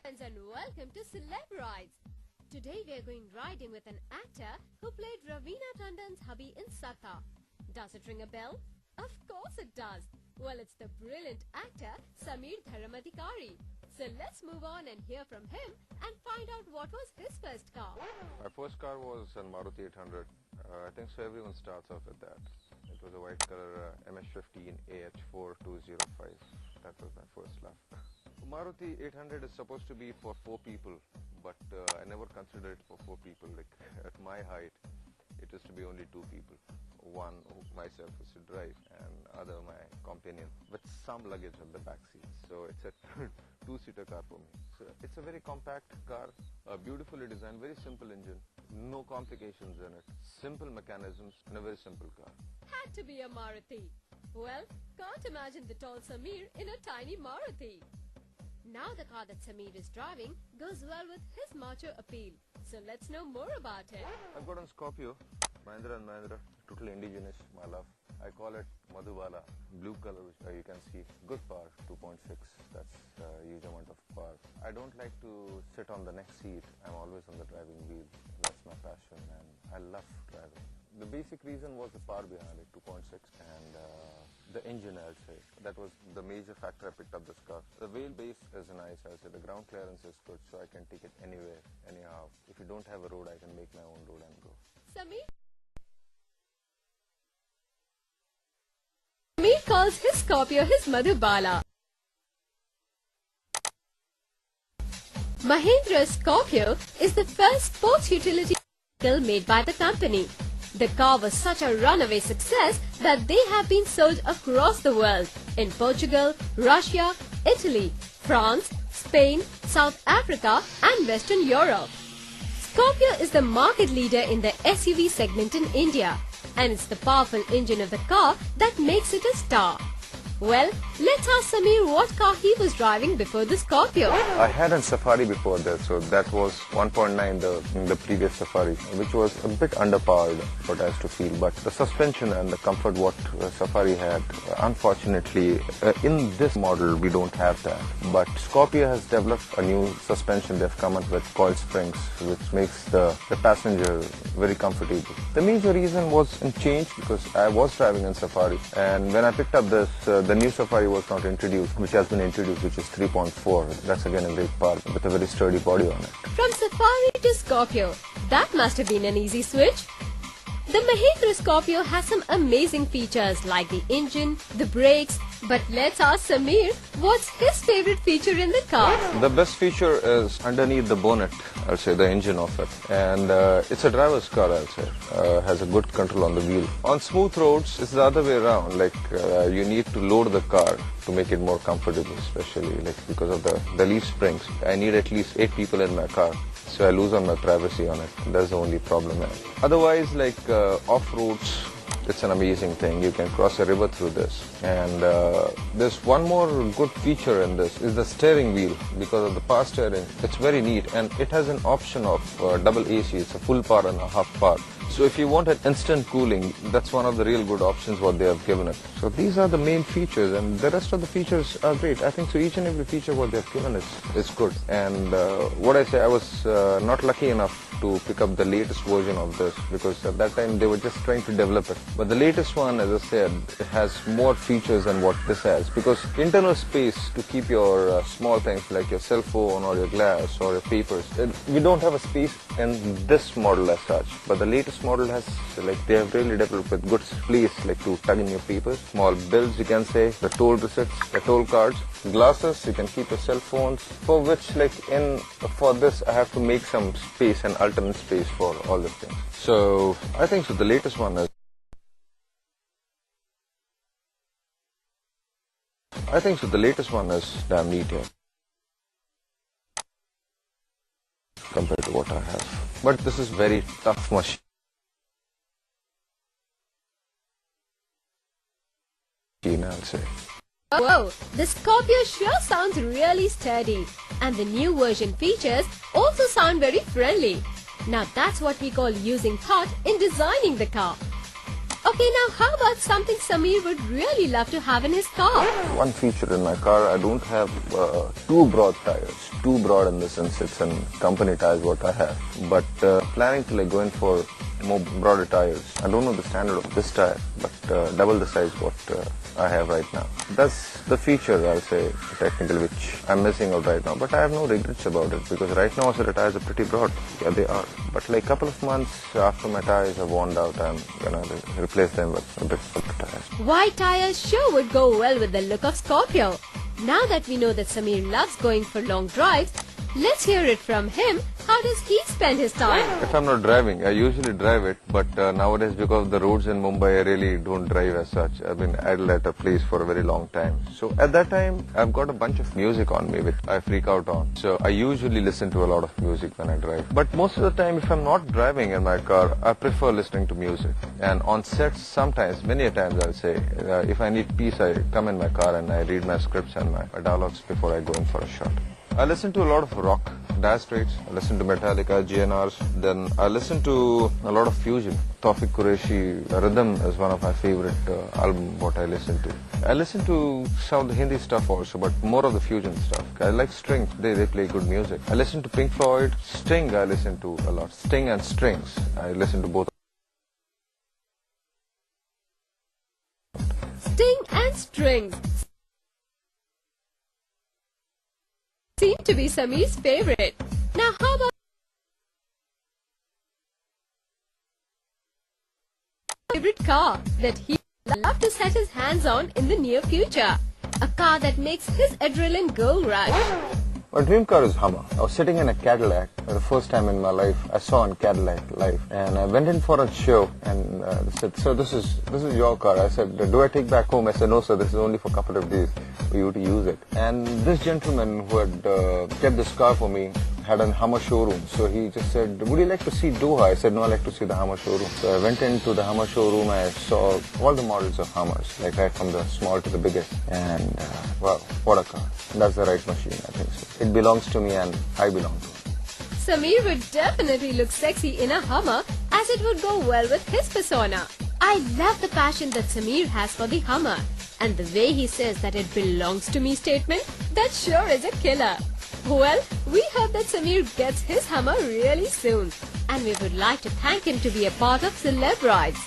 Friends, and welcome to Celeb Rides. Today we are going riding with an actor who played Raveena Tandon's hubby in Sata. Does it ring a bell? Of course it does. Well, it's the brilliant actor Sameer Dharamadhikari. So let's move on and hear from him and find out what was his first car. My first car was a Maruti 800. I think so everyone starts off with that. It was a white color MS15 AH4205. That was my first love. Maruti 800 is supposed to be for 4 people, but I never considered it for 4 people. Like at my height, it is to be only 2 people. One myself is to drive and other my companion with some luggage on the back seat. So it's a 2-seater car for me. So it's a very compact car, beautifully designed, very simple engine, no complications in it, simple mechanisms and a very simple car. Had to be a Maruti. Well, can't imagine the tall Sameer in a tiny Maruti. Now the car that Sameer is driving goes well with his macho appeal. So let's know more about it. I've got a Scorpio, Mahindra & Mahindra, totally indigenous, my love. I call it Madhubala, blue color, which you can see. Good power, 2.6, that's a huge amount of power. I don't like to sit on the next seat, I'm always on the driving wheel. That's my passion and I love driving. The basic reason was the power behind it, 2.6, and the engine, I'll say. That was the major factor I picked up this car. The wheelbase is nice, I'll say. The ground clearance is good, so I can take it anywhere, anyhow. If you don't have a road, I can make my own road and go. Sameer calls his Scorpio his Madhubala. Mahindra Scorpio is the first sports utility vehicle made by the company. The car was such a runaway success that they have been sold across the world in Portugal, Russia, Italy, France, Spain, South Africa and Western Europe. Scorpio is the market leader in the SUV segment in India, and it's the powerful engine of the car that makes it a star. Well, let's ask Sameer what car he was driving before the Scorpio. I had a Safari before that, so that was 1.9, the previous Safari, which was a bit underpowered, what I used to feel. But the suspension and the comfort what Safari had, unfortunately, in this model we don't have that. But Scorpio has developed a new suspension. They've come up with coil springs, which makes the passenger very comfortable. The major reason was in change because I was driving in Safari, and when I picked up this, the new Safari was not introduced, which has been introduced, which is 3.4. That's again a great car with a very sturdy body on it. From Safari to Scorpio, that must have been an easy switch. The Mahindra Scorpio has some amazing features like the engine, the brakes, but let's ask Sameer what's his favorite feature in the car. The best feature is underneath the bonnet, I'll say, the engine of it. And it's a driver's car, I'll say. Has a good control on the wheel. On smooth roads, it's the other way around. Like you need to load the car to make it more comfortable, especially like because of the leaf springs. I need at least 8 people in my car, so I lose on my privacy on it. That's the only problem. Otherwise, like off-roads, it's an amazing thing. You can cross a river through this. And there's one more good feature in this is the steering wheel. Because of the power steering, it's very neat, and it has an option of double AC. It's a full power and a half power. So if you want an instant cooling, that's one of the real good options what they have given it. So these are the main features, and the rest of the features are great. I think so each and every feature what they have given is good. And what I say, I was not lucky enough to pick up the latest version of this, because at that time they were just trying to develop it. But the latest one, as I said, it has more features than what this has, because internal space to keep your small things like your cell phone or your glass or your papers, we don't have a space in this model as such. But the latest model has, like, they have really developed with good place, like to tug in your papers, small bills you can say, the toll receipts, the toll cards, glasses, you can keep your cell phones, for which for this I have to make some space and alternate space for all the things. So I think so the latest one is damn neat here compared to what I have. But this is very tough machine, I'll say. Whoa, the Scorpio sure sounds really sturdy, and the new version features also sound very friendly. Now that's what we call using thought in designing the car. Okay, now how about something Sameer would really love to have in his car? One feature in my car, I don't have too broad tires. Too broad in the sense it's in company tires what I have. But planning to like go in for more broader tires. I don't know the standard of this tire, but double the size what I have right now. That's the feature, I'll say, technically, which I'm missing out right now. But I have no regrets about it because right now also the tires are pretty broad. Yeah, they are. But like a couple of months after my tires have worn out, I'm gonna replace them with a bit of tires. White tires sure would go well with the look of Scorpio. Now that we know that Sameer loves going for long drives, let's hear it from him. How does he spend his time? If I'm not driving, I usually drive it, but nowadays because of the roads in Mumbai, I really don't drive as such. I've been idle at a place for a very long time. So at that time, I've got a bunch of music on me which I freak out on. So I usually listen to a lot of music when I drive. But most of the time, if I'm not driving in my car, I prefer listening to music. And on sets, sometimes, many a times I'll say, if I need peace, I come in my car and I read my scripts and my dialogues before I go in for a shot. I listen to a lot of rock, Dire Straits, I listen to Metallica, GNRs, then I listen to a lot of fusion. Tawfiq Qureshi, Rhythm is one of my favorite albums what I listen to. I listen to some of the Hindi stuff also, but more of the fusion stuff. I like Sting, they play good music. I listen to Pink Floyd, Sting I listen to a lot. Sting and Strings, I listen to both. Sting and Strings seem to be Sameer's favorite. Now how about favorite car that he would love to set his hands on in the near future? A car that makes his adrenaline go rush. My dream car is Hummer. I was sitting in a Cadillac for the first time in my life. I saw a Cadillac live, and I went in for a show, and they said, "Sir, this is your car." I said, "Do I take back home?" I said, "No, sir. This is only for a couple of days for you to use it." And this gentleman who had kept this car for me had a Hummer showroom, so he just said, "Would you like to see Doha?" I said, "No, I like to see the Hummer showroom." So I went into the Hummer showroom. I saw all the models of Hummers, like right from the small to the biggest, and wow, what a car! That's the right machine, I think so. It belongs to me and I belong to it. Sameer would definitely look sexy in a Hummer, as it would go well with his persona. I love the passion that Sameer has for the Hummer, and the way he says that it belongs to me statement, that sure is a killer. Well, we hope that Sameer gets his Hummer really soon, and we would like to thank him to be a part of Celeb Rides.